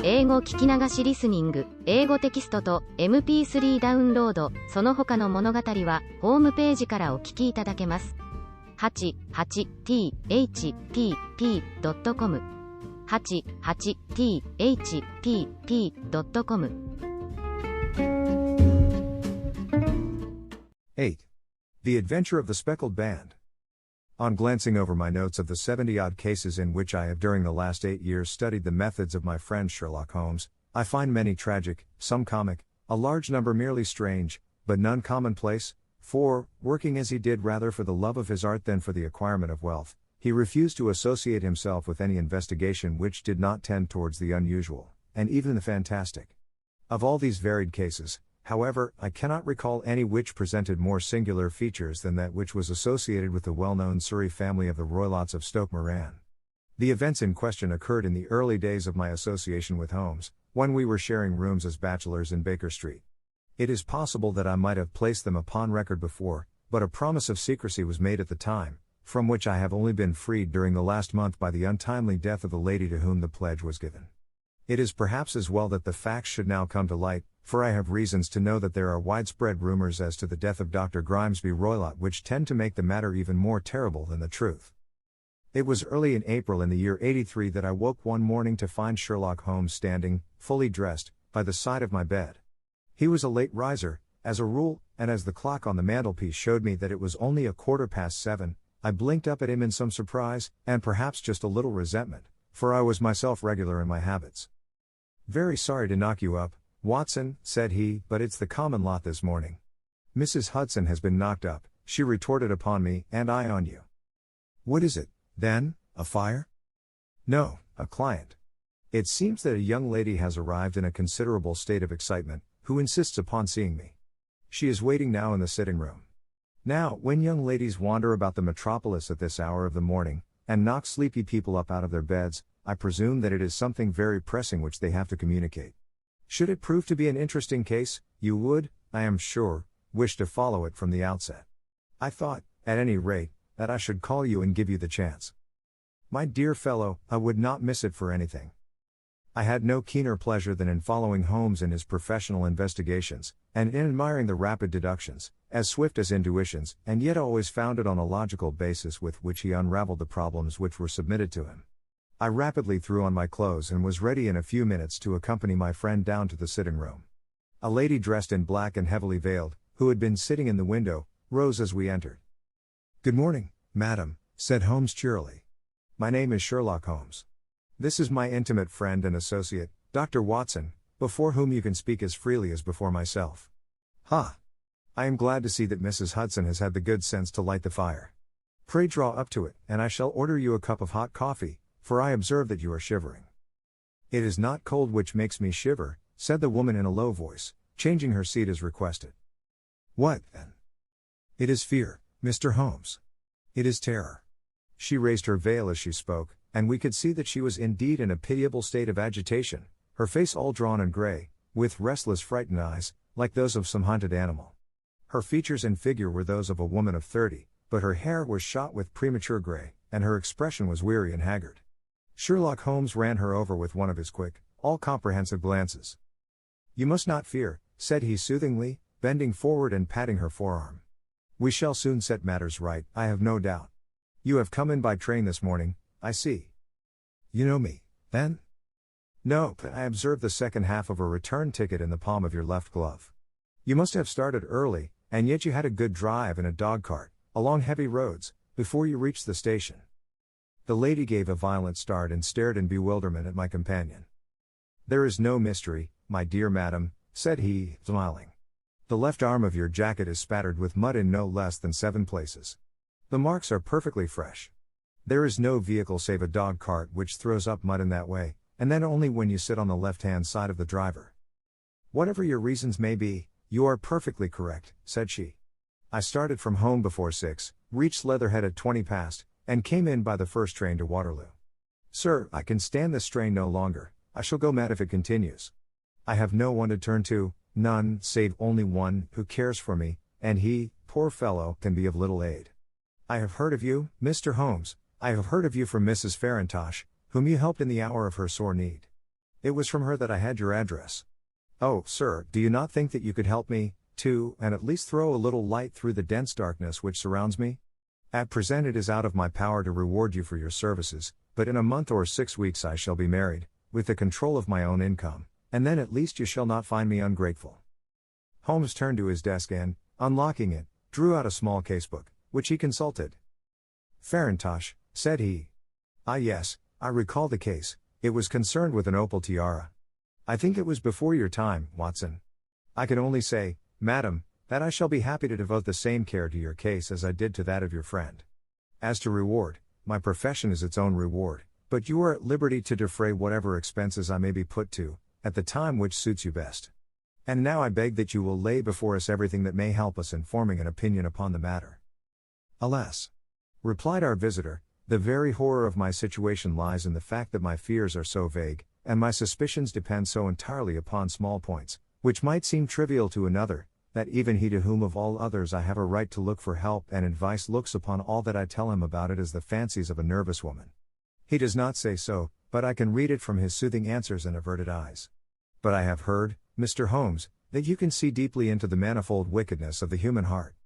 英語聞き流しリスニング、英語テキストと MP3 ダウンロード、その他の物語はホームページからお聞きいただけます。88thpp.com 88thpp.com 8. The Adventure of the Speckled Band. On glancing over my notes of the 70-odd cases in which I have during the last 8 years studied the methods of my friend Sherlock Holmes, I find many tragic, some comic, a large number merely strange, but none commonplace, for, working as he did rather for the love of his art than for the acquirement of wealth, he refused to associate himself with any investigation which did not tend towards the unusual, and even the fantastic. Of all these varied cases, however, I cannot recall any which presented more singular features than that which was associated with the well-known Surrey family of the Roylotts of Stoke Moran. The events in question occurred in the early days of my association with Holmes, when we were sharing rooms as bachelors in Baker Street. It is possible that I might have placed them upon record before, but a promise of secrecy was made at the time, from which I have only been freed during the last month by the untimely death of the lady to whom the pledge was given. It is perhaps as well that the facts should now come to light, for I have reasons to know that there are widespread rumors as to the death of Dr. Grimesby Roylott which tend to make the matter even more terrible than the truth. It was early in April in the year 83 that I woke one morning to find Sherlock Holmes standing, fully dressed, by the side of my bed. He was a late riser, as a rule, and as the clock on the mantelpiece showed me that it was only 7:15, I blinked up at him in some surprise, and perhaps just a little resentment, for I was myself regular in my habits. "Very sorry to knock you up, Watson," said he, "but it's the common lot this morning. Mrs. Hudson has been knocked up," she retorted upon me, "and I on you." "What is it, then, a fire?" "No, a client. It seems that a young lady has arrived in a considerable state of excitement, who insists upon seeing me. She is waiting now in the sitting room. Now, when young ladies wander about the metropolis at this hour of the morning, and knock sleepy people up out of their beds, I presume that it is something very pressing which they have to communicate. Should it prove to be an interesting case, you would, I am sure, wish to follow it from the outset. I thought, at any rate, that I should call you and give you the chance. My dear fellow, I would not miss it for anything." I had no keener pleasure than in following Holmes in his professional investigations, and in admiring the rapid deductions, as swift as intuitions, and yet always founded on a logical basis with which he unraveled the problems which were submitted to him. I rapidly threw on my clothes and was ready in a few minutes to accompany my friend down to the sitting room. A lady dressed in black and heavily veiled, who had been sitting in the window, rose as we entered. "Good morning, madam," said Holmes cheerily. "My name is Sherlock Holmes. This is my intimate friend and associate, Dr. Watson, before whom you can speak as freely as before myself. Ha! I am glad to see that Mrs. Hudson has had the good sense to light the fire. Pray draw up to it, and I shall order you a cup of hot coffee, for I observe that you are shivering." "It is not cold which makes me shiver," said the woman in a low voice, changing her seat as requested. "What, then?" "It is fear, Mr. Holmes. It is terror." She raised her veil as she spoke, and we could see that she was indeed in a pitiable state of agitation, her face all drawn and grey, with restless frightened eyes, like those of some hunted animal. Her features and figure were those of a woman of 30, but her hair was shot with premature grey, and her expression was weary and haggard. Sherlock Holmes ran her over with one of his quick, all-comprehensive glances. "You must not fear," said he soothingly, bending forward and patting her forearm. "We shall soon set matters right, I have no doubt. You have come in by train this morning, I see. You know me, then?" "No, but I observed the second half of a return ticket in the palm of your left glove. You must have started early, and yet you had a good drive in a dog-cart, along heavy roads, before you reached the station." The lady gave a violent start and stared in bewilderment at my companion. "There is no mystery, my dear madam," said he, smiling. "The left arm of your jacket is spattered with mud in no less than 7 places. The marks are perfectly fresh. There is no vehicle save a dog-cart which throws up mud in that way, and then only when you sit on the left-hand side of the driver. Whatever your reasons may be, you are perfectly correct," said she. "I started from home before 6, reached Leatherhead at 20 past, and came in by the first train to Waterloo. Sir, I can stand this strain no longer, I shall go mad if it continues. I have no one to turn to, none, save only one, who cares for me, and he, poor fellow, can be of little aid. I have heard of you, Mr. Holmes, I have heard of you from Mrs. Farintosh, whom you helped in the hour of her sore need. It was from her that I had your address. Oh, sir, do you not think that you could help me, too, and at least throw a little light through the dense darkness which surrounds me? At present it is out of my power to reward you for your services, but in a month or 6 weeks I shall be married, with the control of my own income, and then at least you shall not find me ungrateful. Holmes turned to his desk and, unlocking it, drew out a small casebook, which he consulted. Farintosh, said he. Ah yes, I recall the case, it was concerned with an opal tiara. I think it was before your time, Watson. I can only say, madam, that I shall be happy to devote the same care to your case as I did to that of your friend. As to reward, my profession is its own reward, but you are at liberty to defray whatever expenses I may be put to, at the time which suits you best. And now I beg that you will lay before us everything that may help us in forming an opinion upon the matter. Alas! Replied our visitor, the very horror of my situation lies in the fact that my fears are so vague, and my suspicions depend so entirely upon small points, which might seem trivial to another, that even he to whom of all others I have a right to look for help and advice looks upon all that I tell him about it as the fancies of a nervous woman. He does not say so, but I can read it from his soothing answers and averted eyes. But I have heard, Mr. Holmes, that you can see deeply into the manifold wickedness of the human heart.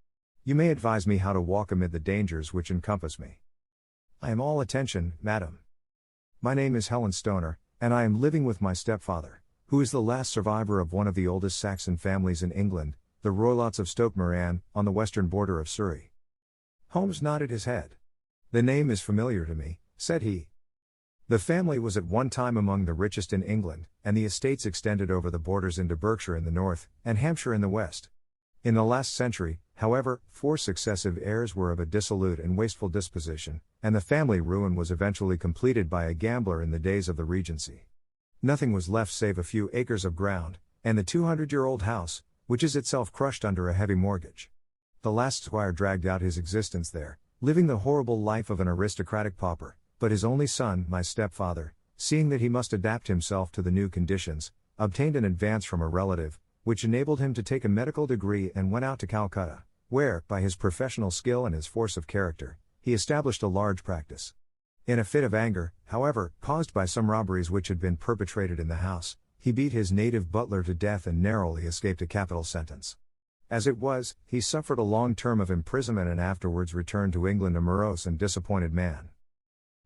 You may advise me how to walk amid the dangers which encompass me. I am all attention, madam. My name is Helen Stoner, and I am living with my stepfather, who is the last survivor of one of the oldest Saxon families in England, the Roylotts of Stoke Moran, on the western border of Surrey. Holmes nodded his head. The name is familiar to me, said he. The family was at one time among the richest in England, and the estates extended over the borders into Berkshire in the north, and Hampshire in the west. In the last century, however, 4 successive heirs were of a dissolute and wasteful disposition, and the family ruin was eventually completed by a gambler in the days of the Regency. Nothing was left save a few acres of ground, and the 200-year-old house, which is itself crushed under a heavy mortgage. The last squire dragged out his existence there, living the horrible life of an aristocratic pauper, but his only son, my stepfather, seeing that he must adapt himself to the new conditions, obtained an advance from a relative, which enabled him to take a medical degree and went out to Calcutta, where, by his professional skill and his force of character, he established a large practice. In a fit of anger, however, caused by some robberies which had been perpetrated in the house, he beat his native butler to death and narrowly escaped a capital sentence. As it was, he suffered a long term of imprisonment and afterwards returned to England a morose and disappointed man.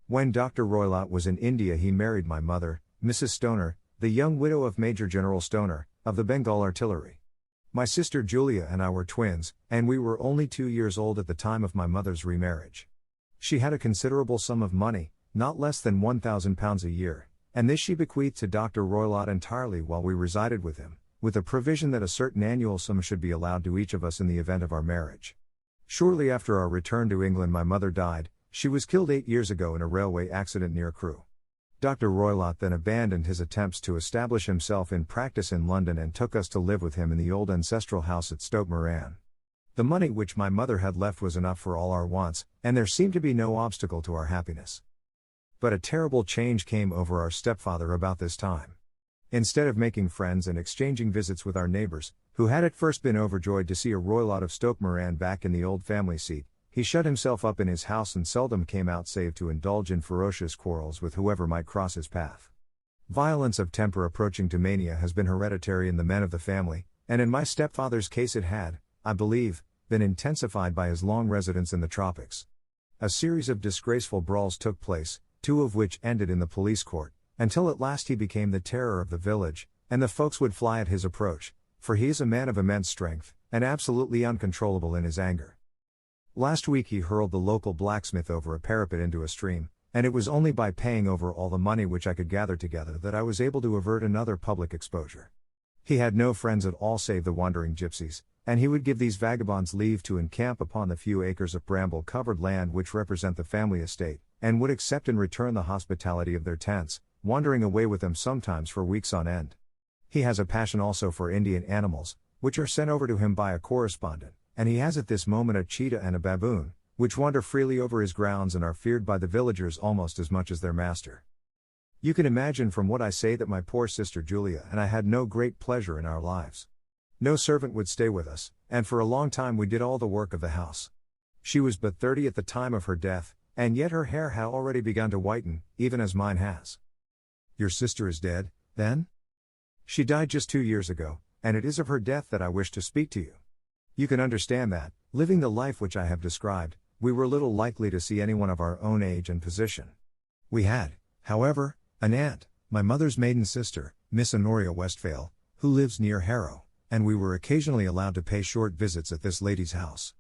When Dr. Roylott was in India he married my mother, Mrs. Stoner, the young widow of Major General Stoner, of the Bengal Artillery. My sister Julia and I were twins, and we were only 2 years old at the time of my mother's remarriage. She had a considerable sum of money, not less than £1,000 a year, and this she bequeathed to Dr. Roylott entirely while we resided with him, with the provision that a certain annual sum should be allowed to each of us in the event of our marriage. Shortly after our return to England my mother died. She was killed 8 years ago in a railway accident near Crewe. Dr. Roylott then abandoned his attempts to establish himself in practice in London and took us to live with him in the old ancestral house at Stoke Moran. The money which my mother had left was enough for all our wants, and there seemed to be no obstacle to our happiness. But a terrible change came over our stepfather about this time. Instead of making friends and exchanging visits with our neighbors, who had at first been overjoyed to see a Roylott of Stoke Moran back in the old family seat, he shut himself up in his house and seldom came out save to indulge in ferocious quarrels with whoever might cross his path. Violence of temper approaching to mania has been hereditary in the men of the family, and in my stepfather's case it had, I believe, been intensified by his long residence in the tropics. A series of disgraceful brawls took place, 2 of which ended in the police court, until at last he became the terror of the village, and the folks would fly at his approach, for he is a man of immense strength, and absolutely uncontrollable in his anger. Last week he hurled the local blacksmith over a parapet into a stream, and it was only by paying over all the money which I could gather together that I was able to avert another public exposure. He had no friends at all save the wandering gypsies, and he would give these vagabonds leave to encamp upon the few acres of bramble-covered land which represent the family estate, and would accept in return the hospitality of their tents, wandering away with them sometimes for weeks on end. He has a passion also for Indian animals, which are sent over to him by a correspondent, and he has at this moment a cheetah and a baboon, which wander freely over his grounds and are feared by the villagers almost as much as their master. You can imagine from what I say that my poor sister Julia and I had no great pleasure in our lives. No servant would stay with us, and for a long time we did all the work of the house. She was but 30 at the time of her death, and yet her hair had already begun to whiten, even as mine has. Your sister is dead, Then? She died just 2 years ago, and it is of her death that I wish to speak to you. You can understand that, living the life which I have described, we were little likely to see anyone of our own age and position. We had, however, an aunt, my mother's maiden sister, Miss Honoria Westphale, who lives near Harrow, and we were occasionally allowed to pay short visits at this lady's house.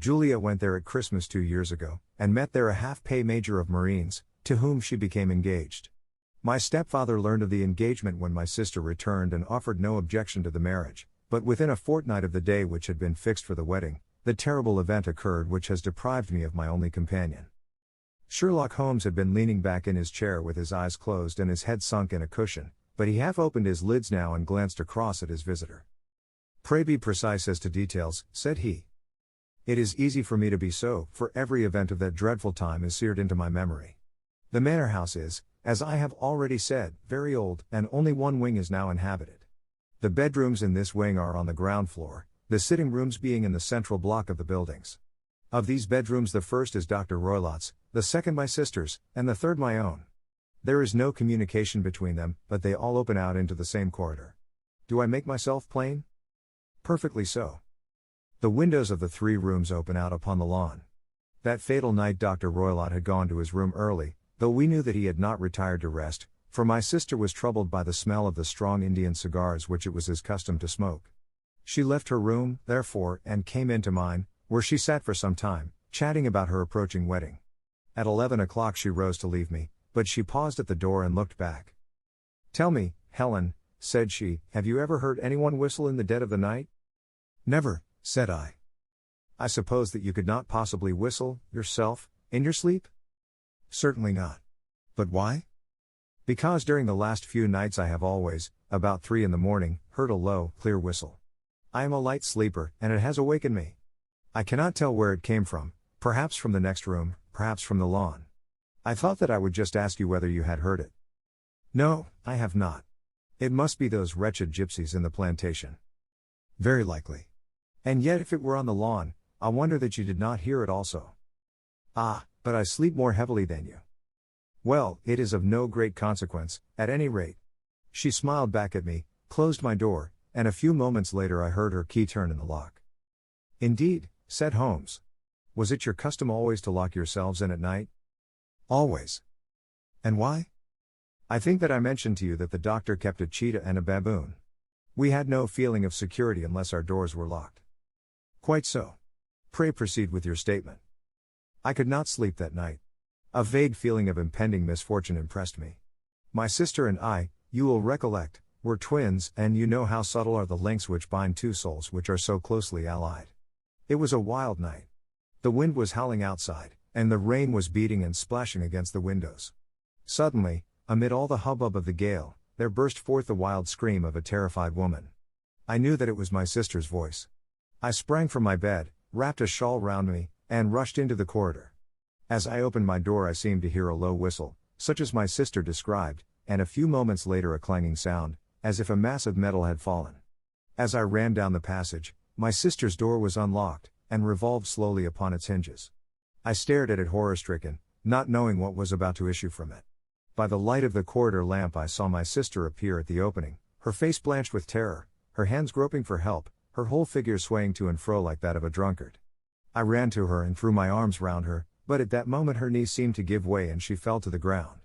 Julia went there at Christmas 2 years ago, and met there a half-pay major of Marines, to whom she became engaged. My stepfather learned of the engagement when my sister returned and offered no objection to the marriage, but within a fortnight of the day which had been fixed for the wedding, the terrible event occurred which has deprived me of my only companion. Sherlock Holmes had been leaning back in his chair with his eyes closed and his head sunk in a cushion, but he half opened his lids now and glanced across at his visitor. "Pray be precise as to details," said he. "It is easy for me to be so, for every event of that dreadful time is seared into my memory. The manor house is, as I have already said, very old, and only one wing is now inhabited. The bedrooms in this wing are on the ground floor, the sitting rooms being in the central block of the buildings. Of these bedrooms the first is Dr. Roylott's, the second my sister's, and the third my own. There is no communication between them, but they all open out into the same corridor. Do I make myself plain?" "Perfectly so. The windows of the 3 rooms open out upon the lawn. That fatal night Dr. Roylott had gone to his room early, though we knew that he had not retired to rest, for my sister was troubled by the smell of the strong Indian cigars which it was his custom to smoke. She left her room, therefore, and came into mine, where she sat for some time, chatting about her approaching wedding. At 11 o'clock she rose to leave me, but she paused at the door and looked back. 'Tell me, Helen,' said she, 'have you ever heard anyone whistle in the dead of the night?' 'Never,' said I. 'I suppose that you could not possibly whistle, yourself, in your sleep?' 'Certainly not. But why?' 'Because during the last few nights I have always, about 3 in the morning, heard a low, clear whistle. I am a light sleeper, and it has awakened me. I cannot tell where it came from, perhaps from the next room, perhaps from the lawn. I thought that I would just ask you whether you had heard it.' 'No, I have not. It must be those wretched gypsies in the plantation.' 'Very likely. And yet if it were on the lawn, I wonder that you did not hear it also.' 'Ah, but I sleep more heavily than you.' 'Well, it is of no great consequence, at any rate.' She smiled back at me, closed my door, and a few moments later I heard her key turn in the lock. 'Indeed,' said Holmes. 'Was it your custom always to lock yourselves in at night?' 'Always.' 'And why?' 'I think that I mentioned to you that the doctor kept a cheetah and a baboon. We had no feeling of security unless our doors were locked.' 'Quite so. Pray proceed with your statement.' 'I could not sleep that night. A vague feeling of impending misfortune impressed me. My sister and I, you will recollect, were twins, and you know how subtle are the links which bind 2 souls which are so closely allied. It was a wild night. The wind was howling outside, and the rain was beating and splashing against the windows. Suddenly, amid all the hubbub of the gale, there burst forth the wild scream of a terrified woman. I knew that it was my sister's voice. I sprang from my bed, wrapped a shawl round me, and rushed into the corridor. As I opened my door I seemed to hear a low whistle, such as my sister described, and a few moments later a clanging sound, as if a mass of metal had fallen. As I ran down the passage, my sister's door was unlocked, and revolved slowly upon its hinges. I stared at it horror-stricken, not knowing what was about to issue from it. By the light of the corridor lamp I saw my sister appear at the opening, her face blanched with terror, her hands groping for help, her whole figure swaying to and fro like that of a drunkard. I ran to her and threw my arms round her, but at that moment her knees seemed to give way and she fell to the ground.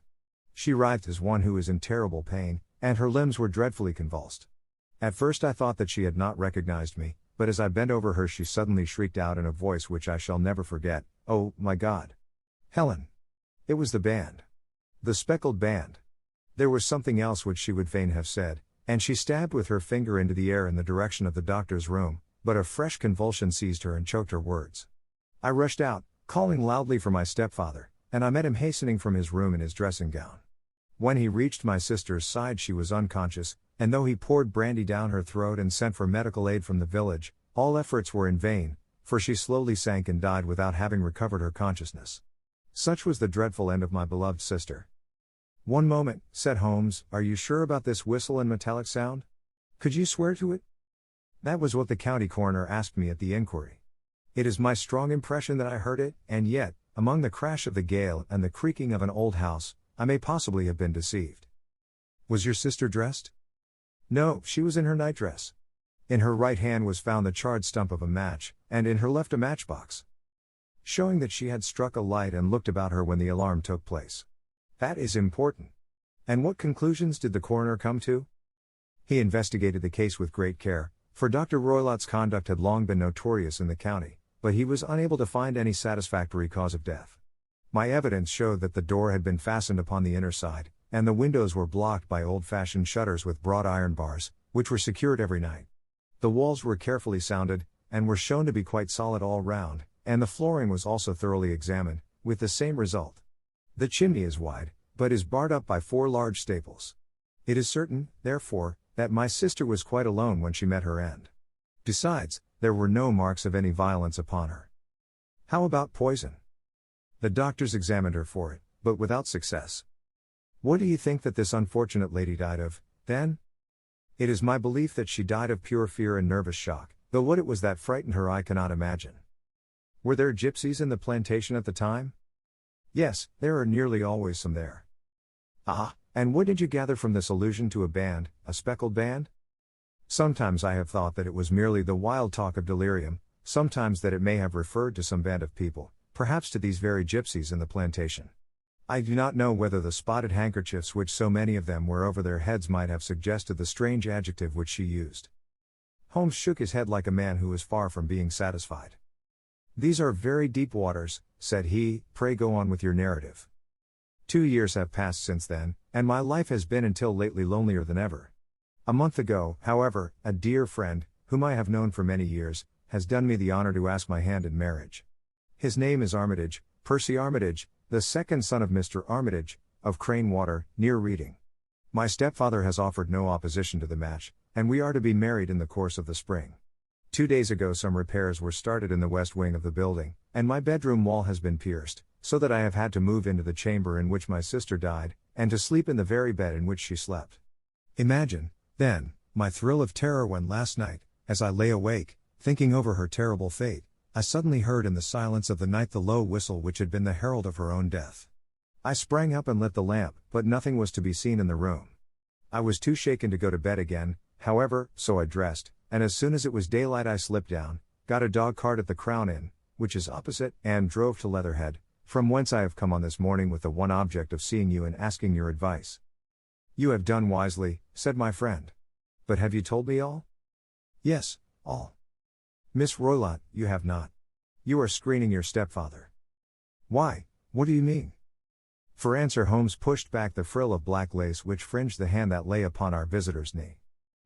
She writhed as one who is in terrible pain, and her limbs were dreadfully convulsed. At first I thought that she had not recognized me, but as I bent over her she suddenly shrieked out in a voice which I shall never forget, "Oh, my God! Helen!" It was the band. The Speckled Band. There was something else which she would fain have said, and she stabbed with her finger into the air in the direction of the doctor's room, but a fresh convulsion seized her and choked her words. I rushed out, calling loudly for my stepfather, and I met him hastening from his room in his dressing gown. When he reached my sister's side she was unconscious, and though he poured brandy down her throat and sent for medical aid from the village, all efforts were in vain, for she slowly sank and died without having recovered her consciousness. Such was the dreadful end of my beloved sister. "One moment," said Holmes, "are you sure about this whistle and metallic sound? Could you swear to it?" That was what the county coroner asked me at the inquiry. It is my strong impression that I heard it, and yet, among the crash of the gale and the creaking of an old house, I may possibly have been deceived. Was your sister dressed? No, she was in her nightdress. In her right hand was found the charred stump of a match, and in her left a matchbox, showing that she had struck a light and looked about her when the alarm took place. That is important. And what conclusions did the coroner come to? He investigated the case with great care, for Dr. Roylott's conduct had long been notorious in the county, but he was unable to find any satisfactory cause of death. My evidence showed that the door had been fastened upon the inner side, and the windows were blocked by old-fashioned shutters with broad iron bars, which were secured every night. The walls were carefully sounded, and were shown to be quite solid all round, and the flooring was also thoroughly examined, with the same result. The chimney is wide, but is barred up by 4 large staples. It is certain, therefore, that my sister was quite alone when she met her end. Besides, there were no marks of any violence upon her. How about poison? The doctors examined her for it, but without success. What do you think that this unfortunate lady died of, then? It is my belief that she died of pure fear and nervous shock, though what it was that frightened her I cannot imagine. Were there gypsies in the plantation at the time? Yes, there are nearly always some there. Ah, and what did you gather from this allusion to a band, a speckled band? Sometimes I have thought that it was merely the wild talk of delirium, sometimes that it may have referred to some band of people, perhaps to these very gypsies in the plantation. I do not know whether the spotted handkerchiefs which so many of them wear over their heads might have suggested the strange adjective which she used. Holmes shook his head like a man who was far from being satisfied. These are very deep waters, said he, pray go on with your narrative. 2 years have passed since then, and my life has been until lately lonelier than ever. A month ago, however, a dear friend, whom I have known for many years, has done me the honor to ask my hand in marriage. His name is Armitage, Percy Armitage, the second son of Mr. Armitage, of Crane Water, near Reading. My stepfather has offered no opposition to the match, and we are to be married in the course of the spring. 2 days ago some repairs were started in the west wing of the building, and my bedroom wall has been pierced, so that I have had to move into the chamber in which my sister died, and to sleep in the very bed in which she slept. Imagine, then, my thrill of terror when last night, as I lay awake, thinking over her terrible fate, I suddenly heard in the silence of the night the low whistle which had been the herald of her own death. I sprang up and lit the lamp, but nothing was to be seen in the room. I was too shaken to go to bed again, however, so I dressed, and as soon as it was daylight I slipped down, got a dog cart at the Crown Inn, which is opposite, and drove to Leatherhead, from whence I have come on this morning with the one object of seeing you and asking your advice. You have done wisely, said my friend. But have you told me all? Yes, all. Miss Roylott, you have not. You are screening your stepfather. Why, what do you mean? For answer Holmes pushed back the frill of black lace which fringed the hand that lay upon our visitor's knee.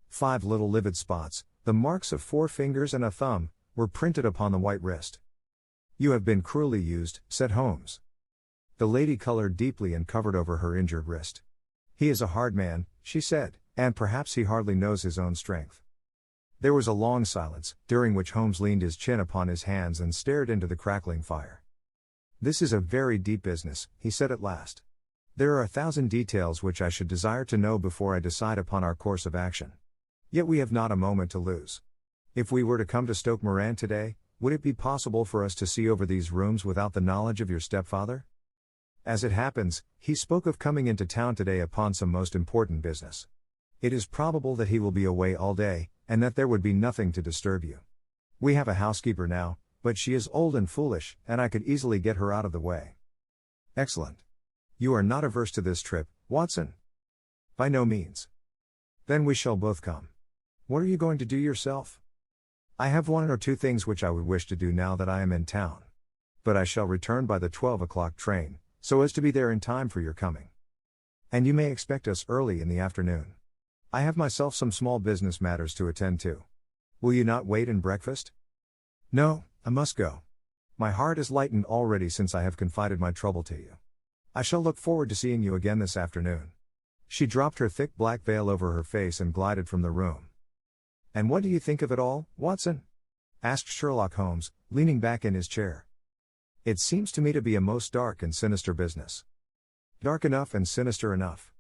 5 little livid spots, the marks of 4 fingers and a thumb, were printed upon the white wrist. You have been cruelly used, said Holmes. The lady colored deeply and covered over her injured wrist. He is a hard man, she said, and perhaps he hardly knows his own strength. There was a long silence, during which Holmes leaned his chin upon his hands and stared into the crackling fire. This is a very deep business, he said at last. There are 1,000 details which I should desire to know before I decide upon our course of action. Yet we have not a moment to lose. If we were to come to Stoke Moran today, would it be possible for us to see over these rooms without the knowledge of your stepfather? As it happens, he spoke of coming into town today upon some most important business. It is probable that he will be away all day, and that there would be nothing to disturb you. We have a housekeeper now, but she is old and foolish, and I could easily get her out of the way. Excellent. You are not averse to this trip, Watson? By no means. Then we shall both come. What are you going to do yourself? I have 1 or 2 things which I would wish to do now that I am in town. But I shall return by the 12 o'clock train, so as to be there in time for your coming. And you may expect us early in the afternoon. I have myself some small business matters to attend to. Will you not wait and breakfast? No, I must go. My heart is lightened already since I have confided my trouble to you. I shall look forward to seeing you again this afternoon. She dropped her thick black veil over her face and glided from the room. And what do you think of it all, Watson? Asked Sherlock Holmes, leaning back in his chair. It seems to me to be a most dark and sinister business. Dark enough and sinister enough.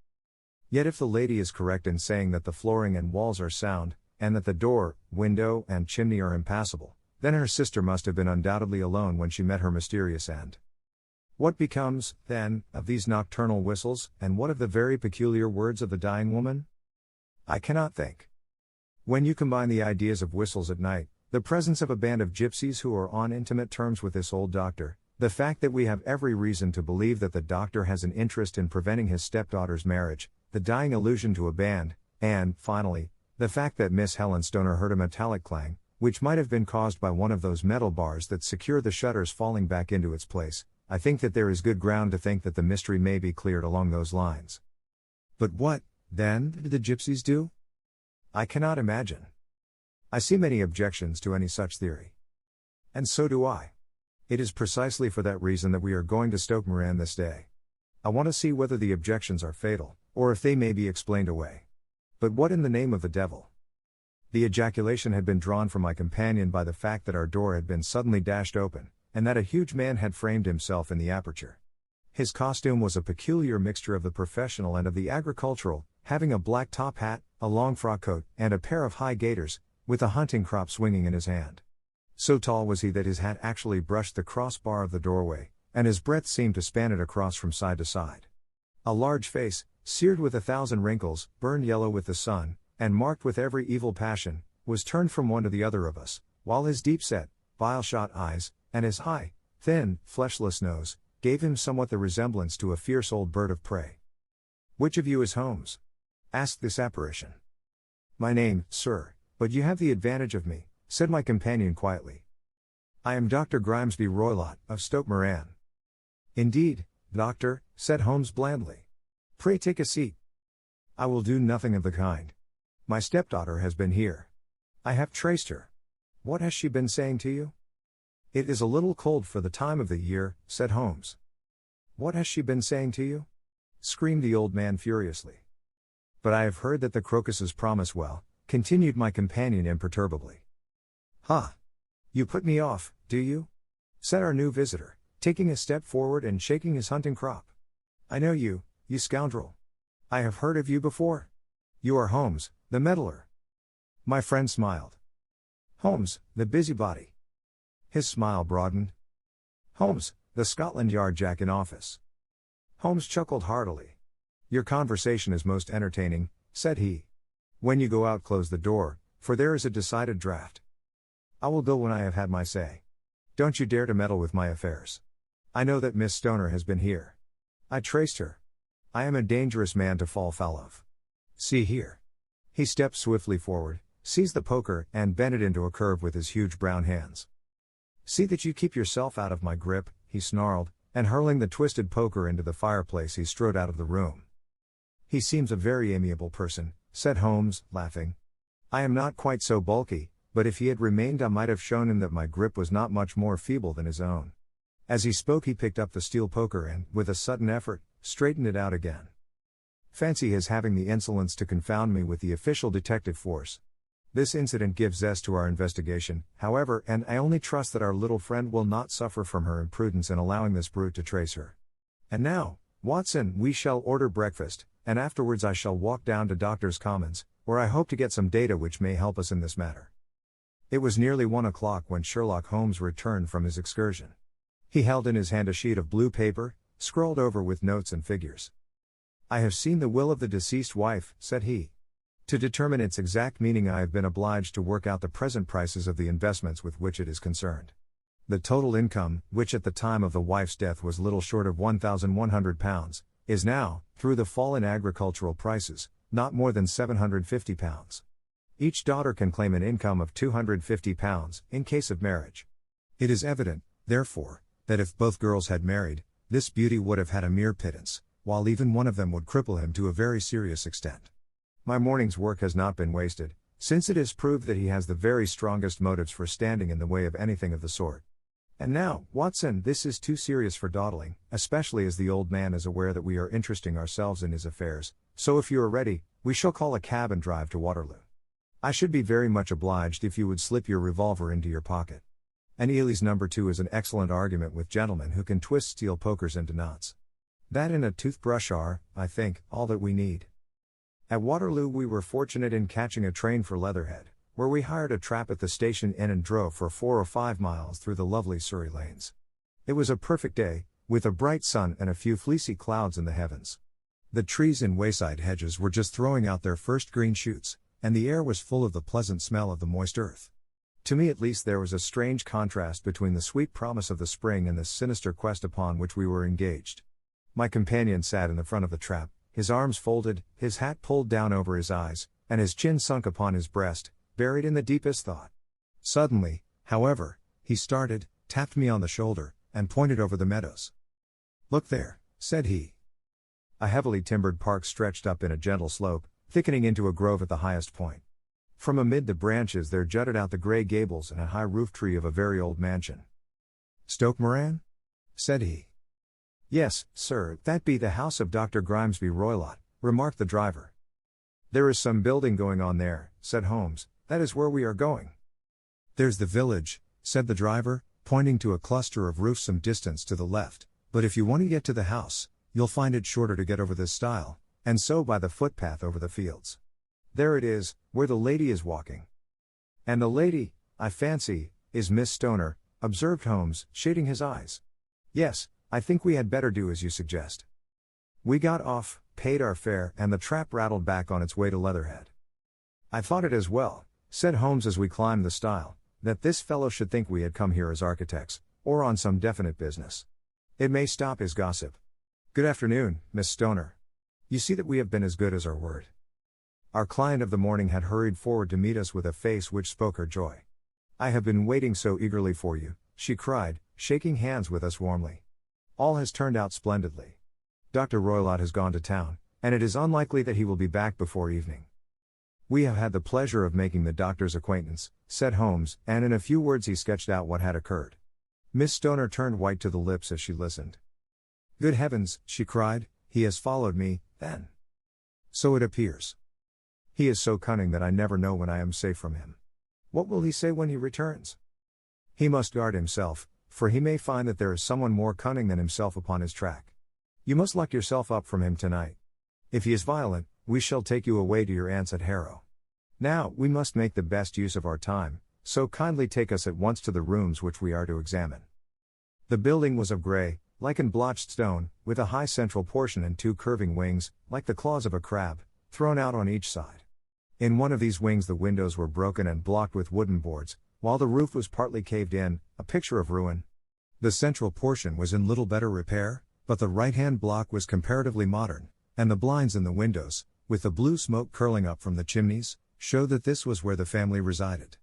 Yet if the lady is correct in saying that the flooring and walls are sound, and that the door, window, and chimney are impassable, then her sister must have been undoubtedly alone when she met her mysterious end. What becomes, then, of these nocturnal whistles, and what of the very peculiar words of the dying woman? I cannot think. When you combine the ideas of whistles at night, the presence of a band of gypsies who are on intimate terms with this old doctor, the fact that we have every reason to believe that the doctor has an interest in preventing his stepdaughter's marriage, the dying allusion to a band, and, finally, the fact that Miss Helen Stoner heard a metallic clang, which might have been caused by one of those metal bars that secure the shutters falling back into its place, I think that there is good ground to think that the mystery may be cleared along those lines. But what, then, did the gypsies do? I cannot imagine. I see many objections to any such theory. And so do I. It is precisely for that reason that we are going to Stoke Moran this day. I want to see whether the objections are fatal, or if they may be explained away. But what in the name of the devil? The ejaculation had been drawn from my companion by the fact that our door had been suddenly dashed open, and that a huge man had framed himself in the aperture. His costume was a peculiar mixture of the professional and of the agricultural, having a black top hat, a long frock coat, and a pair of high gaiters, with a hunting crop swinging in his hand. So tall was he that his hat actually brushed the crossbar of the doorway, and his breadth seemed to span it across from side to side. A large face, seared with 1,000 wrinkles, burned yellow with the sun, and marked with every evil passion, was turned from one to the other of us, while his deep-set, bile-shot eyes, and his high, thin, fleshless nose, gave him somewhat the resemblance to a fierce old bird of prey. "Which of you is Holmes?" asked this apparition. "My name, sir, but you have the advantage of me," said my companion quietly. "I am Dr. Grimesby Roylott, of Stoke Moran." "Indeed, doctor," said Holmes blandly. "Pray take a seat." "I will do nothing of the kind. My stepdaughter has been here. I have traced her. What has she been saying to you?" "It is a little cold for the time of the year," said Holmes. "What has she been saying to you?" screamed the old man furiously. "But I have heard that the crocuses promise well," continued my companion imperturbably. "Ha! You put me off, do you?" said our new visitor, taking a step forward and shaking his hunting crop. "I know you, you scoundrel. I have heard of you before. You are Holmes, the meddler." My friend smiled. "Holmes, the busybody." His smile broadened. "Holmes, the Scotland Yard Jack in office." Holmes chuckled heartily. "Your conversation is most entertaining," said he. "When you go out, close the door, for there is a decided draught. I will go when I have had my say. Don't you dare to meddle with my affairs. I know that Miss Stoner has been here. I traced her. I am a dangerous man to fall foul of. See here." He stepped swiftly forward, seized the poker, and bent it into a curve with his huge brown hands. "See that you keep yourself out of my grip," he snarled, and hurling the twisted poker into the fireplace he strode out of the room. "He seems a very amiable person," said Holmes, laughing. "I am not quite so bulky, but if he had remained I might have shown him that my grip was not much more feeble than his own." As he spoke he picked up the steel poker and, with a sudden effort, straightened it out again. "Fancy his having the insolence to confound me with the official detective force. This incident gives zest to our investigation, however, and I only trust that our little friend will not suffer from her imprudence in allowing this brute to trace her. And now, Watson, we shall order breakfast, and afterwards I shall walk down to Doctors' Commons, where I hope to get some data which may help us in this matter." It was nearly 1 o'clock when Sherlock Holmes returned from his excursion. He held in his hand a sheet of blue paper, scrawled over with notes and figures. "I have seen the will of the deceased wife," said he. "To determine its exact meaning I have been obliged to work out the present prices of the investments with which it is concerned. The total income, which at the time of the wife's death was little short of £1,100, is now, through the fall in agricultural prices, not more than £750. Each daughter can claim an income of £250 in case of marriage. It is evident, therefore, that if both girls had married, this beauty would have had a mere pittance, while even one of them would cripple him to a very serious extent. My morning's work has not been wasted, since it is proved that he has the very strongest motives for standing in the way of anything of the sort. And now, Watson, this is too serious for dawdling, especially as the old man is aware that we are interesting ourselves in his affairs, so if you are ready, we shall call a cab and drive to Waterloo. I should be very much obliged if you would slip your revolver into your pocket. And Ely's No. 2 is an excellent argument with gentlemen who can twist steel pokers into knots. That and a toothbrush are, I think, all that we need." At Waterloo we were fortunate in catching a train for Leatherhead, where we hired a trap at the station inn and drove for 4 or 5 miles through the lovely Surrey lanes. It was a perfect day, with a bright sun and a few fleecy clouds in the heavens. The trees in wayside hedges were just throwing out their first green shoots, and the air was full of the pleasant smell of the moist earth. To me at least there was a strange contrast between the sweet promise of the spring and this sinister quest upon which we were engaged. My companion sat in the front of the trap, his arms folded, his hat pulled down over his eyes, and his chin sunk upon his breast, buried in the deepest thought. Suddenly, however, he started, tapped me on the shoulder, and pointed over the meadows. "Look there," said he. A heavily timbered park stretched up in a gentle slope, thickening into a grove at the highest point. From amid the branches there jutted out the grey gables and a high roof tree of a very old mansion. "Stoke Moran?" said he. "Yes, sir, that be the house of Dr. Grimesby Roylott," remarked the driver. "There is some building going on there," said Holmes, "that is where we are going." "There's the village," said the driver, pointing to a cluster of roofs some distance to the left, "but if you want to get to the house, you'll find it shorter to get over this stile, and so by the footpath over the fields. There it is, where the lady is walking." "And the lady, I fancy, is Miss Stoner," observed Holmes, shading his eyes. "Yes, I think we had better do as you suggest." We got off, paid our fare, and the trap rattled back on its way to Leatherhead. "I thought it as well," said Holmes as we climbed the stile, "that this fellow should think we had come here as architects, or on some definite business. It may stop his gossip. Good afternoon, Miss Stoner. You see that we have been as good as our word." Our client of the morning had hurried forward to meet us with a face which spoke her joy. "I have been waiting so eagerly for you," she cried, shaking hands with us warmly. "All has turned out splendidly. Dr. Roylott has gone to town, and it is unlikely that he will be back before evening." "We have had the pleasure of making the doctor's acquaintance," said Holmes, and in a few words he sketched out what had occurred. Miss Stoner turned white to the lips as she listened. "Good heavens," she cried, "he has followed me, then. So it appears. He is so cunning that I never know when I am safe from him. What will he say when he returns? He must guard himself, for he may find that there is someone more cunning than himself upon his track. You must lock yourself up from him tonight. If he is violent, we shall take you away to your aunt's at Harrow. Now, we must make the best use of our time, so kindly take us at once to the rooms which we are to examine." The building was of grey, lichened blotched stone, with a high central portion and two curving wings, like the claws of a crab, thrown out on each side. In one of these wings the windows were broken and blocked with wooden boards, while the roof was partly caved in, a picture of ruin. The central portion was in little better repair, but the right-hand block was comparatively modern, and the blinds in the windows, with the blue smoke curling up from the chimneys, showed that this was where the family resided.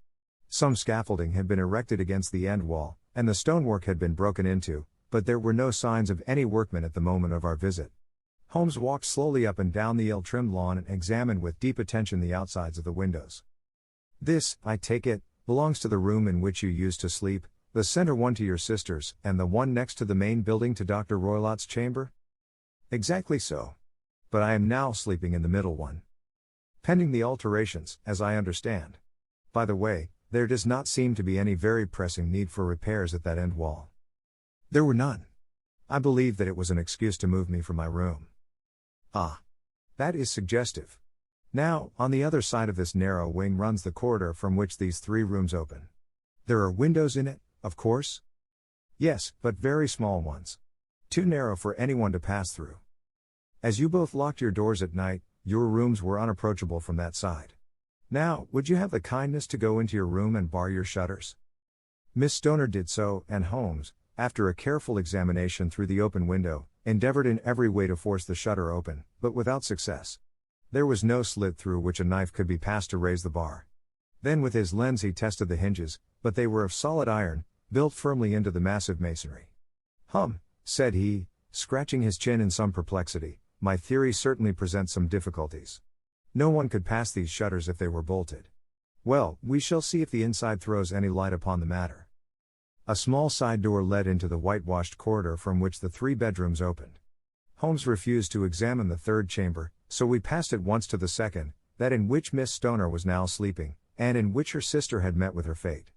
Some scaffolding had been erected against the end wall, and the stonework had been broken into, but there were no signs of any workmen at the moment of our visit. Holmes walked slowly up and down the ill-trimmed lawn and examined with deep attention the outsides of the windows. "This, I take it, belongs to the room in which you used to sleep, the center one to your sister's, and the one next to the main building to Dr. Roylott's chamber?" "Exactly so. But I am now sleeping in the middle one. Pending the alterations, as I understand. By the way, there does not seem to be any very pressing need for repairs at that end wall." There were none. I believe that it was an excuse to move me from my room. "Ah. That is suggestive. Now, on the other side of this narrow wing runs the corridor from which these three rooms open. There are windows in it, of course?" "Yes, but very small ones. Too narrow for anyone to pass through. As you both locked your doors at night, your rooms were unapproachable from that side. Now, would you have the kindness to go into your room and bar your shutters?" Miss Stoner did so, and Holmes, after a careful examination through the open window, endeavored in every way to force the shutter open, but without success. There was no slit through which a knife could be passed to raise the bar. Then with his lens he tested the hinges, but they were of solid iron, built firmly into the massive masonry. Said he, scratching his chin in some perplexity, "my theory certainly presents some difficulties. No one could pass these shutters if they were bolted. Well, we shall see if the inside throws any light upon the matter." A small side door led into the whitewashed corridor from which the three bedrooms opened. Holmes refused to examine the third chamber, so we passed at once to the second, that in which Miss Stoner was now sleeping, and in which her sister had met with her fate.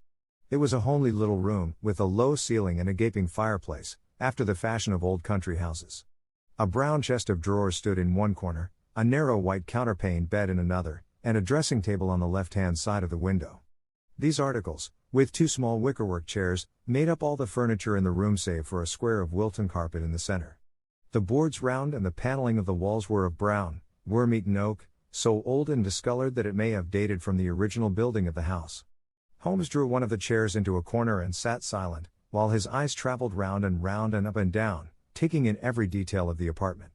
It was a homely little room, with a low ceiling and a gaping fireplace, after the fashion of old country houses. A brown chest of drawers stood in one corner, a narrow white counterpaned bed in another, and a dressing table on the left-hand side of the window. These articles, with 2 small wickerwork chairs, made up all the furniture in the room save for a square of Wilton carpet in the center. The boards round and the paneling of the walls were of brown, worm-eaten oak, so old and discolored that it may have dated from the original building of the house. Holmes drew one of the chairs into a corner and sat silent, while his eyes traveled round and up and down, taking in every detail of the apartment.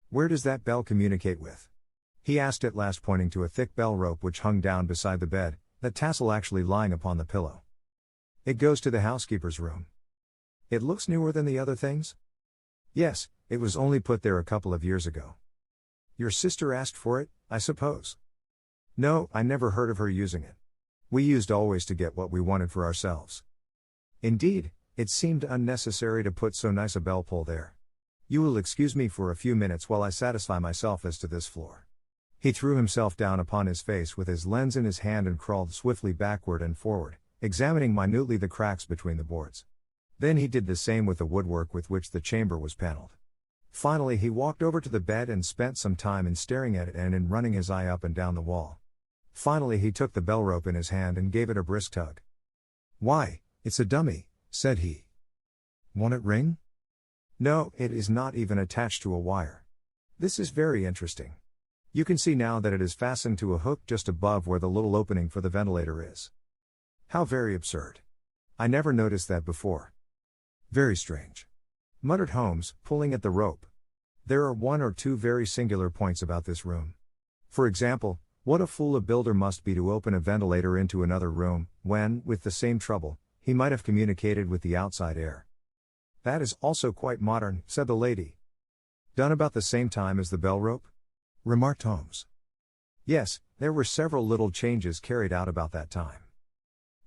"Where does that bell communicate with?" he asked at last, pointing to a thick bell rope which hung down beside the bed, that tassel actually lying upon the pillow. "It goes to the housekeeper's room." "It looks newer than the other things?" "Yes, it was only put there a couple of years ago." "Your sister asked for it, I suppose?" "No, I never heard of her using it. We used always to get what we wanted for ourselves." "Indeed, it seemed unnecessary to put so nice a bell pull there. You will excuse me for a few minutes while I satisfy myself as to this floor." He threw himself down upon his face with his lens in his hand and crawled swiftly backward and forward, examining minutely the cracks between the boards. Then he did the same with the woodwork with which the chamber was paneled. Finally he walked over to the bed and spent some time in staring at it and in running his eye up and down the wall. Finally he took the bell rope in his hand and gave it a brisk tug. "Why, it's a dummy," said he. "Won't it ring?" "No, it is not even attached to a wire. This is very interesting. You can see now that it is fastened to a hook just above where the little opening for the ventilator is." "How very absurd. I never noticed that before." "Very strange," muttered Holmes, pulling at the rope. "There are 1 or 2 very singular points about this room. For example, what a fool a builder must be to open a ventilator into another room, when, with the same trouble, he might have communicated with the outside air." "That is also quite modern," said the lady. "Done about the same time as the bell rope?" remarked Holmes. "Yes, there were several little changes carried out about that time.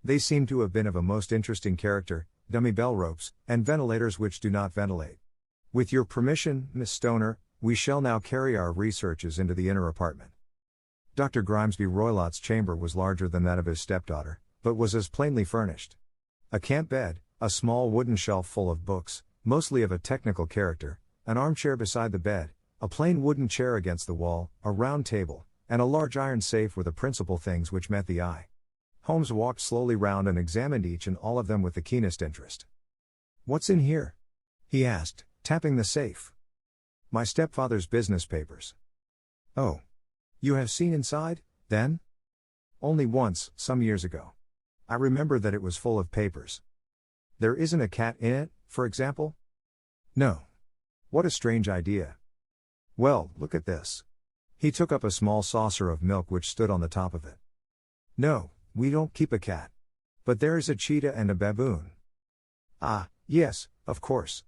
They seem to have been of a most interesting character, dummy bell ropes, and ventilators which do not ventilate. With your permission, Miss Stoner, we shall now carry our researches into the inner apartment." Dr. Grimesby Roylott's chamber was larger than that of his stepdaughter, but was as plainly furnished. A camp bed, a small wooden shelf full of books, mostly of a technical character, an armchair beside the bed, a plain wooden chair against the wall, a round table, and a large iron safe were the principal things which met the eye. Holmes walked slowly round and examined each and all of them with the keenest interest. "What's in here?" he asked, tapping the safe. "My stepfather's business papers." "Oh. You have seen inside, then?" "Only once, some years ago. I remember that it was full of papers." "There isn't a cat in it, for example?" "No." "What a strange idea. Well, look at this." He took up a small saucer of milk which stood on the top of it. "No, we don't keep a cat. But there is a cheetah and a baboon." "Ah, yes, of course.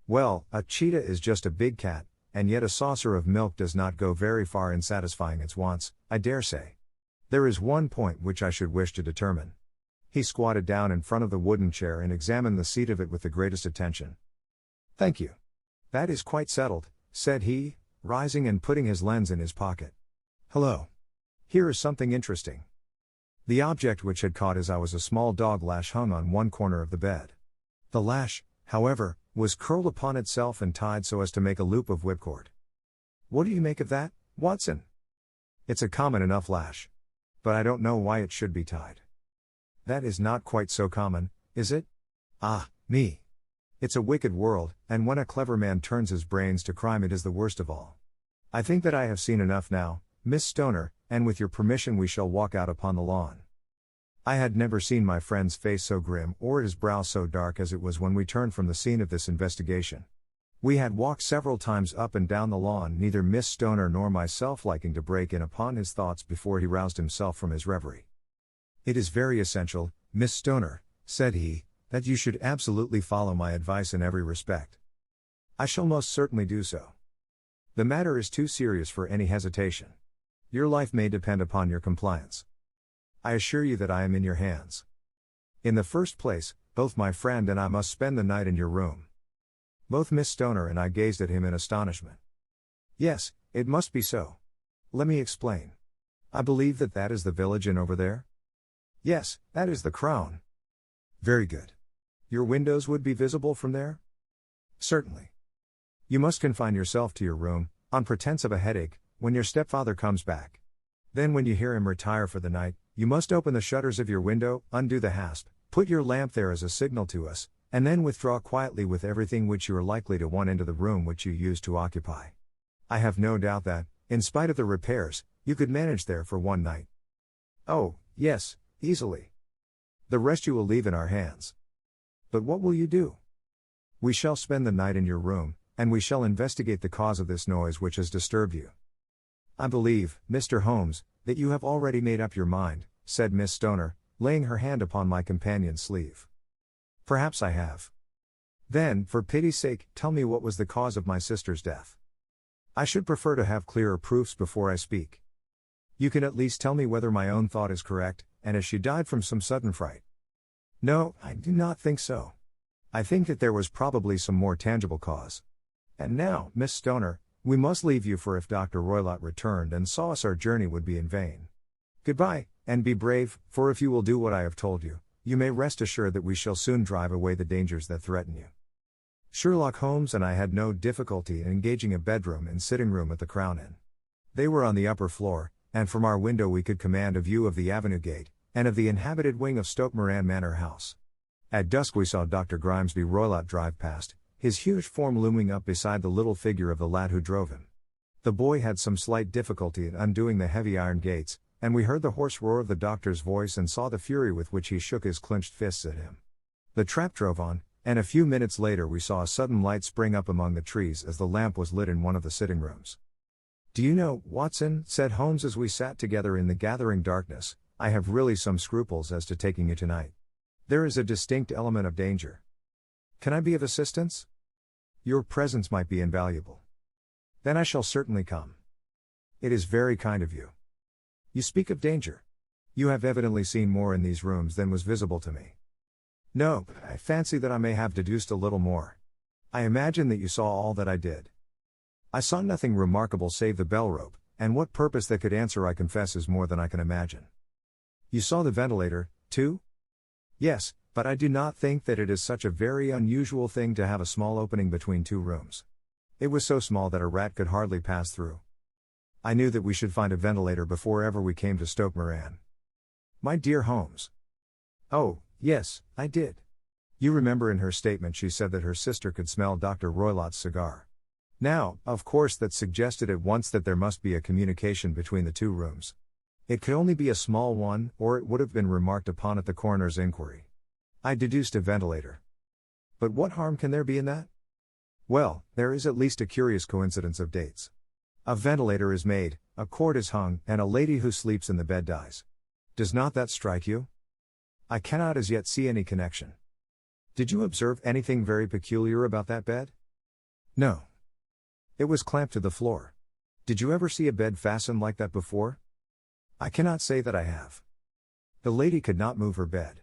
Well, a cheetah is just a big cat, and yet a saucer of milk does not go very far in satisfying its wants, I dare say. There is one point which I should wish to determine." He squatted down in front of the wooden chair and examined the seat of it with the greatest attention. "Thank you. That is quite settled," said he, rising and putting his lens in his pocket. "Hello. Here is something interesting." The object which had caught his eye was a small dog lash hung on one corner of the bed. The lash, however, was curled upon itself and tied so as to make a loop of whipcord. "What do you make of that, Watson?" "It's a common enough lash. But I don't know why it should be tied." "That is not quite so common, is it?" "Ah, me. It's a wicked world, and when a clever man turns his brains to crime it is the worst of all. I think that I have seen enough now, Miss Stoner, and with your permission we shall walk out upon the lawn." I had never seen my friend's face so grim or his brow so dark as it was when we turned from the scene of this investigation. We had walked several times up and down the lawn, neither Miss Stoner nor myself liking to break in upon his thoughts before he roused himself from his reverie. "It is very essential, Miss Stoner," said he, "that you should absolutely follow my advice in every respect." "I shall most certainly do so. The matter is too serious for any hesitation. Your life may depend upon your compliance. I assure you that I am in your hands. In the first place, both my friend and I must spend the night in your room." Both Miss Stoner and I gazed at him in astonishment. "Yes, it must be so. Let me explain. I believe that is the village inn over there?" "Yes, that is the Crown." "Very good. Your windows would be visible from there?" "Certainly. You must confine yourself to your room, on pretense of a headache, when your stepfather comes back. Then when you hear him retire for the night, You must open the shutters of your window, undo the hasp, put your lamp there as a signal to us, and then withdraw quietly with everything which you are likely to want into the room which you used to occupy. I have no doubt that, in spite of the repairs, you could manage there for one night. Oh, yes, easily. The rest you will leave in our hands. But what will you do? We shall spend the night in your room, and we shall investigate the cause of this noise which has disturbed you. I believe, Mr. Holmes, that you have already made up your mind, said Miss Stoner, laying her hand upon my companion's sleeve. Perhaps I have. Then, for pity's sake, tell me what was the cause of my sister's death. I should prefer to have clearer proofs before I speak. You can at least tell me whether my own thought is correct, and if she died from some sudden fright. No, I do not think so. I think that there was probably some more tangible cause. And now, Miss Stoner, we must leave you, for if Dr. Roylott returned and saw us, our journey would be in vain. Goodbye, and be brave, for if you will do what I have told you, you may rest assured that we shall soon drive away the dangers that threaten you. Sherlock Holmes and I had no difficulty in engaging a bedroom and sitting room at the Crown Inn. They were on the upper floor, and from our window we could command a view of the Avenue Gate, and of the inhabited wing of Stoke Moran Manor House. At dusk we saw Dr. Grimesby Roylott drive past, his huge form looming up beside the little figure of the lad who drove him. The boy had some slight difficulty in undoing the heavy iron gates, and we heard the hoarse roar of the doctor's voice and saw the fury with which he shook his clenched fists at him. The trap drove on, and a few minutes later we saw a sudden light spring up among the trees as the lamp was lit in one of the sitting rooms. Do you know, Watson, said Holmes as we sat together in the gathering darkness, I have really some scruples as to taking you tonight. There is a distinct element of danger. Can I be of assistance? Your presence might be invaluable. Then I shall certainly come. It is very kind of you. You speak of danger. You have evidently seen more in these rooms than was visible to me. No, but I fancy that I may have deduced a little more. I imagine that you saw all that I did. I saw nothing remarkable save the bell rope, and what purpose that could answer I confess is more than I can imagine. You saw the ventilator, too? Yes, but I do not think that it is such a very unusual thing to have a small opening between two rooms. It was so small that a rat could hardly pass through. I knew that we should find a ventilator before ever we came to Stoke Moran. My dear Holmes. Oh, yes, I did. You remember in her statement she said that her sister could smell Dr. Roylott's cigar. Now, of course that suggested at once that there must be a communication between the two rooms. It could only be a small one, or it would have been remarked upon at the coroner's inquiry. I deduced a ventilator. But what harm can there be in that? Well, there is at least a curious coincidence of dates. A ventilator is made, a cord is hung, and a lady who sleeps in the bed dies. Does not that strike you? I cannot as yet see any connection. Did you observe anything very peculiar about that bed? No. It was clamped to the floor. Did you ever see a bed fastened like that before? I cannot say that I have. The lady could not move her bed.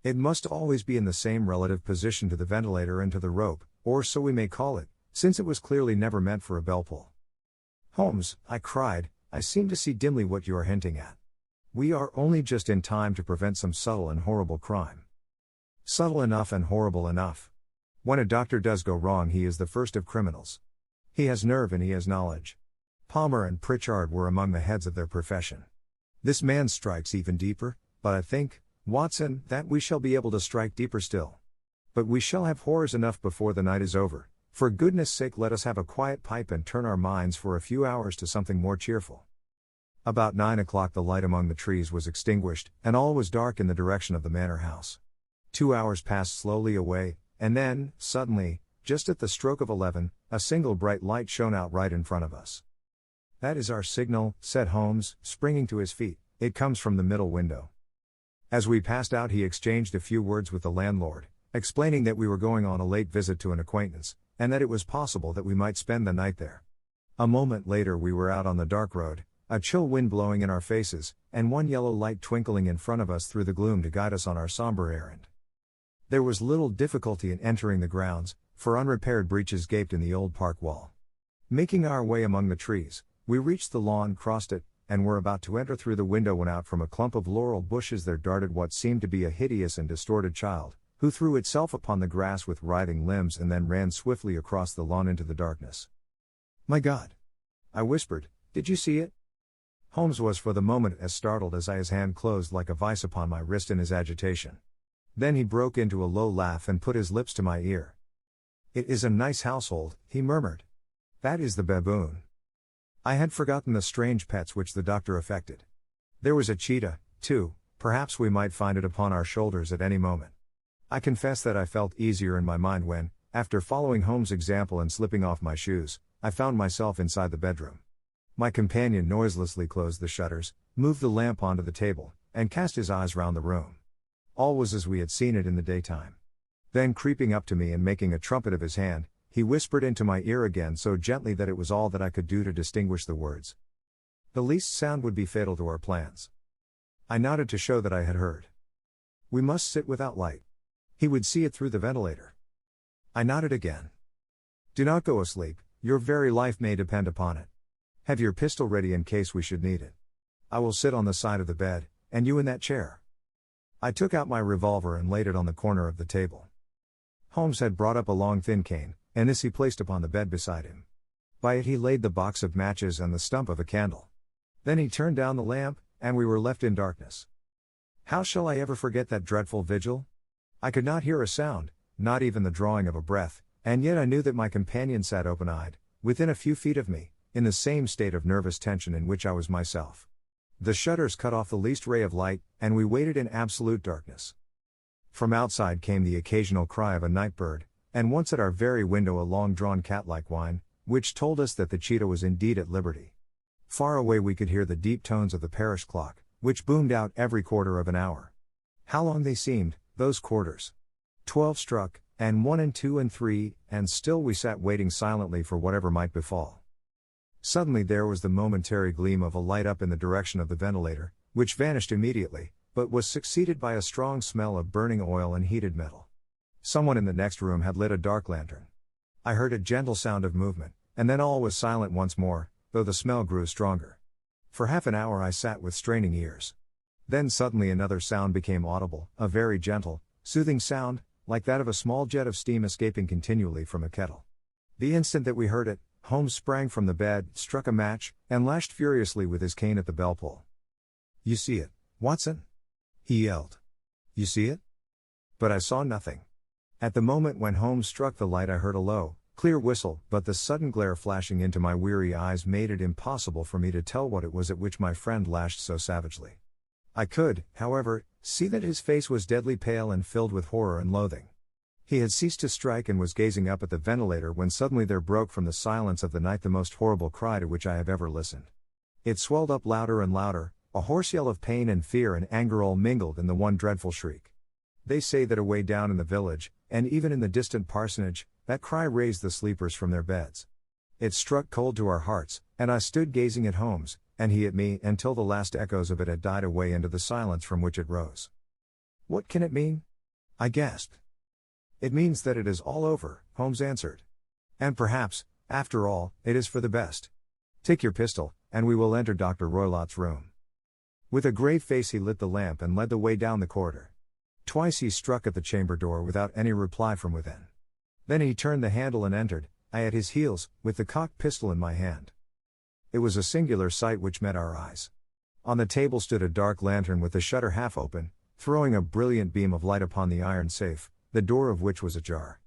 It must always be in the same relative position to the ventilator and to the rope, or so we may call it, since it was clearly never meant for a bell pull. Holmes, I cried, I seem to see dimly what you are hinting at. We are only just in time to prevent some subtle and horrible crime. Subtle enough and horrible enough. When a doctor does go wrong he is the first of criminals. He has nerve and he has knowledge. Palmer and Pritchard were among the heads of their profession. This man strikes even deeper, but I think, Watson, that we shall be able to strike deeper still. But we shall have horrors enough before the night is over. For goodness sake let us have a quiet pipe and turn our minds for a few hours to something more cheerful. About 9 o'clock the light among the trees was extinguished, and all was dark in the direction of the manor house. 2 hours passed slowly away, and then, suddenly, just at the stroke of 11, a single bright light shone out right in front of us. That is our signal, said Holmes, springing to his feet. It comes from the middle window. As we passed out he exchanged a few words with the landlord, explaining that we were going on a late visit to an acquaintance, and that it was possible that we might spend the night there. A moment later we were out on the dark road, a chill wind blowing in our faces, and one yellow light twinkling in front of us through the gloom to guide us on our somber errand. There was little difficulty in entering the grounds, for unrepaired breaches gaped in the old park wall. Making our way among the trees, we reached the lawn, crossed it, and were about to enter through the window when out from a clump of laurel bushes there darted what seemed to be a hideous and distorted child, who threw itself upon the grass with writhing limbs and then ran swiftly across the lawn into the darkness. My God! I whispered, did you see it? Holmes was for the moment as startled as I. His hand closed like a vice upon my wrist in his agitation. Then he broke into a low laugh and put his lips to my ear. "It is a nice household," he murmured. "That is the baboon." I had forgotten the strange pets which the doctor affected. There was a cheetah, too, perhaps we might find it upon our shoulders at any moment. I confess that I felt easier in my mind when, after following Holmes' example and slipping off my shoes, I found myself inside the bedroom. My companion noiselessly closed the shutters, moved the lamp onto the table, and cast his eyes round the room. All was as we had seen it in the daytime. Then creeping up to me and making a trumpet of his hand, he whispered into my ear again so gently that it was all that I could do to distinguish the words. The least sound would be fatal to our plans. I nodded to show that I had heard. "We must sit without light. He would see it through the ventilator." I nodded again. "Do not go asleep, your very life may depend upon it. Have your pistol ready in case we should need it. I will sit on the side of the bed, and you in that chair." I took out my revolver and laid it on the corner of the table. Holmes had brought up a long thin cane, and this he placed upon the bed beside him. By it he laid the box of matches and the stump of a candle. Then he turned down the lamp, and we were left in darkness. How shall I ever forget that dreadful vigil? I could not hear a sound, not even the drawing of a breath, and yet I knew that my companion sat open-eyed, within a few feet of me, in the same state of nervous tension in which I was myself. The shutters cut off the least ray of light, and we waited in absolute darkness. From outside came the occasional cry of a night bird, and once at our very window a long-drawn cat-like whine, which told us that the cheetah was indeed at liberty. Far away we could hear the deep tones of the parish clock, which boomed out every quarter of an hour. How long they seemed, those quarters! 12 struck, and 1 and 2 and 3, and still we sat waiting silently for whatever might befall. Suddenly there was the momentary gleam of a light up in the direction of the ventilator, which vanished immediately, but was succeeded by a strong smell of burning oil and heated metal. Someone in the next room had lit a dark lantern. I heard a gentle sound of movement, and then all was silent once more, though the smell grew stronger. For half an hour I sat with straining ears. Then suddenly another sound became audible, a very gentle, soothing sound, like that of a small jet of steam escaping continually from a kettle. The instant that we heard it, Holmes sprang from the bed, struck a match, and lashed furiously with his cane at the bell pull. "You see it, Watson?" he yelled. "You see it?" But I saw nothing. At the moment when Holmes struck the light I heard a low, clear whistle, but the sudden glare flashing into my weary eyes made it impossible for me to tell what it was at which my friend lashed so savagely. I could, however, see that his face was deadly pale and filled with horror and loathing. He had ceased to strike and was gazing up at the ventilator when suddenly there broke from the silence of the night the most horrible cry to which I have ever listened. It swelled up louder and louder, a hoarse yell of pain and fear and anger all mingled in the one dreadful shriek. They say that away down in the village, and even in the distant parsonage, that cry raised the sleepers from their beds. It struck cold to our hearts, and I stood gazing at Holmes, and he at me, until the last echoes of it had died away into the silence from which it rose. "What can it mean?" I gasped. "It means that it is all over," Holmes answered. "And perhaps, after all, it is for the best. Take your pistol, and we will enter Dr. Roylott's room." With a grave face he lit the lamp and led the way down the corridor. Twice he struck at the chamber door without any reply from within. Then he turned the handle and entered, I at his heels, with the cocked pistol in my hand. It was a singular sight which met our eyes. On the table stood a dark lantern with the shutter half open, throwing a brilliant beam of light upon the iron safe, the door of which was ajar.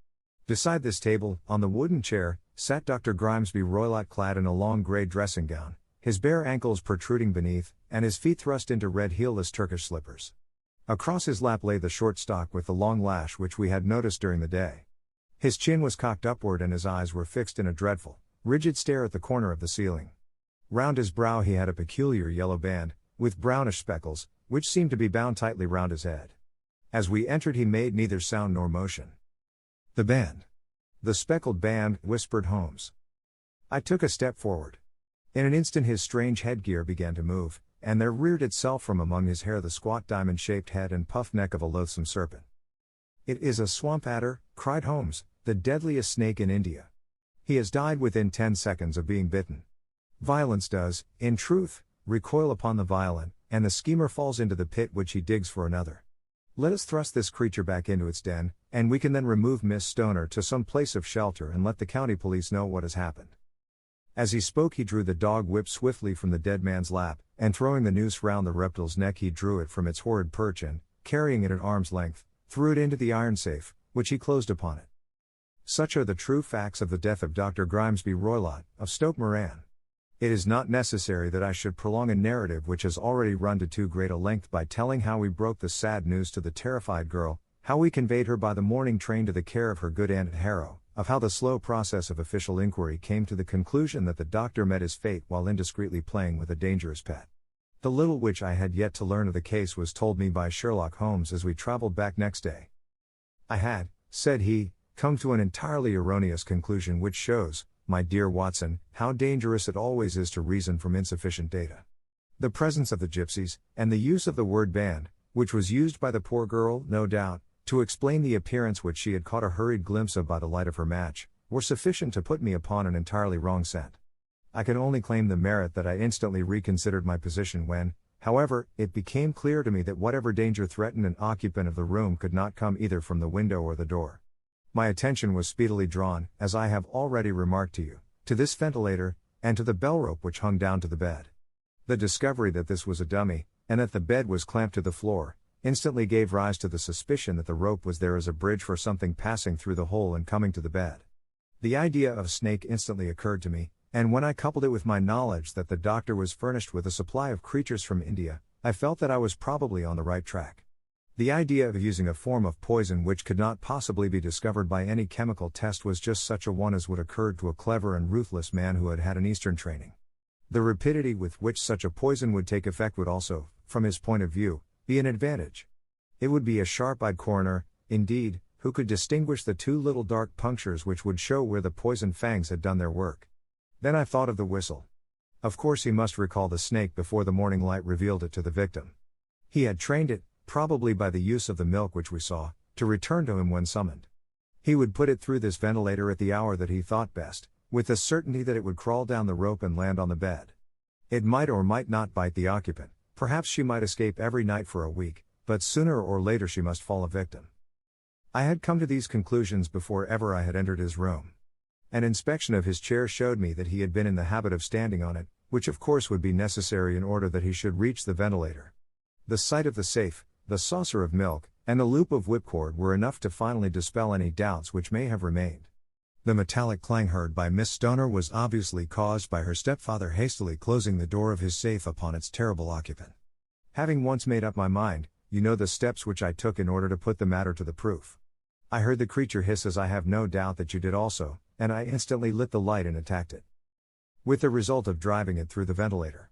Beside this table, on the wooden chair, sat Dr. Grimesby Roylott clad in a long grey dressing gown, his bare ankles protruding beneath, and his feet thrust into red heelless Turkish slippers. Across his lap lay the short stock with the long lash which we had noticed during the day. His chin was cocked upward and his eyes were fixed in a dreadful, rigid stare at the corner of the ceiling. Round his brow he had a peculiar yellow band, with brownish speckles, which seemed to be bound tightly round his head. As we entered he made neither sound nor motion. "The band. The speckled band," whispered Holmes. I took a step forward. In an instant his strange headgear began to move, and there reared itself from among his hair the squat diamond-shaped head and puffed neck of a loathsome serpent. "It is a swamp adder," cried Holmes, "the deadliest snake in India. He has died within 10 seconds of being bitten. Violence does, in truth, recoil upon the violent, and the schemer falls into the pit which he digs for another. Let us thrust this creature back into its den, and we can then remove Miss Stoner to some place of shelter and let the county police know what has happened." As he spoke he drew the dog whip swiftly from the dead man's lap, and throwing the noose round the reptile's neck he drew it from its horrid perch and, carrying it at arm's length, threw it into the iron safe, which he closed upon it. Such are the true facts of the death of Dr. Grimesby Roylott, of Stoke Moran. It is not necessary that I should prolong a narrative which has already run to too great a length by telling how we broke the sad news to the terrified girl, how we conveyed her by the morning train to the care of her good aunt at Harrow, of how the slow process of official inquiry came to the conclusion that the doctor met his fate while indiscreetly playing with a dangerous pet. The little which I had yet to learn of the case was told me by Sherlock Holmes as we traveled back next day. I had, said he, come to an entirely erroneous conclusion which shows, my dear Watson, how dangerous it always is to reason from insufficient data. The presence of the gypsies, and the use of the word band, which was used by the poor girl, no doubt, to explain the appearance which she had caught a hurried glimpse of by the light of her match, were sufficient to put me upon an entirely wrong scent. I can only claim the merit that I instantly reconsidered my position when, however, it became clear to me that whatever danger threatened an occupant of the room could not come either from the window or the door. My attention was speedily drawn, as I have already remarked to you, to this ventilator, and to the bell rope which hung down to the bed. The discovery that this was a dummy, and that the bed was clamped to the floor, instantly gave rise to the suspicion that the rope was there as a bridge for something passing through the hole and coming to the bed. The idea of a snake instantly occurred to me, and when I coupled it with my knowledge that the doctor was furnished with a supply of creatures from India, I felt that I was probably on the right track. The idea of using a form of poison which could not possibly be discovered by any chemical test was just such a one as would occur to a clever and ruthless man who had had an Eastern training. The rapidity with which such a poison would take effect would also, from his point of view, be an advantage. It would be a sharp-eyed coroner, indeed, who could distinguish the two little dark punctures which would show where the poison fangs had done their work. Then I thought of the whistle. Of course he must recall the snake before the morning light revealed it to the victim. He had trained it, probably by the use of the milk which we saw, to return to him when summoned. He would put it through this ventilator at the hour that he thought best, with the certainty that it would crawl down the rope and land on the bed. It might or might not bite the occupant, perhaps she might escape every night for a week, but sooner or later she must fall a victim. I had come to these conclusions before ever I had entered his room. An inspection of his chair showed me that he had been in the habit of standing on it, which of course would be necessary in order that he should reach the ventilator. The sight of the safe, the saucer of milk, and the loop of whipcord were enough to finally dispel any doubts which may have remained. The metallic clang heard by Miss Stoner was obviously caused by her stepfather hastily closing the door of his safe upon its terrible occupant. Having once made up my mind, you know the steps which I took in order to put the matter to the proof. I heard the creature hiss as I have no doubt that you did also, and I instantly lit the light and attacked it. With the result of driving it through the ventilator.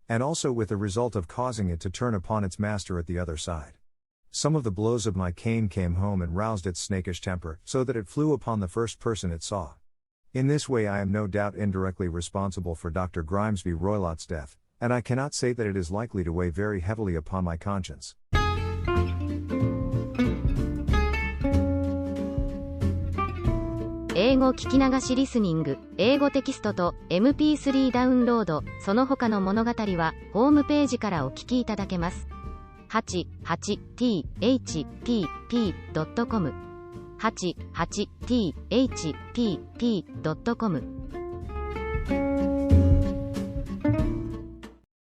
And also with the result of causing it to turn upon its master at the other side. Some of the blows of my cane came home and roused its snakish temper, so that it flew upon the first person it saw. In this way I am no doubt indirectly responsible for Dr. Grimesby Roylott's death, and I cannot say that it is likely to weigh very heavily upon my conscience. 英語聞き流しリスニング、英語テキストと MP3 ダウンロード、その他の物語はホームページからお聞きいただけます。88thpp.com 88thpp.com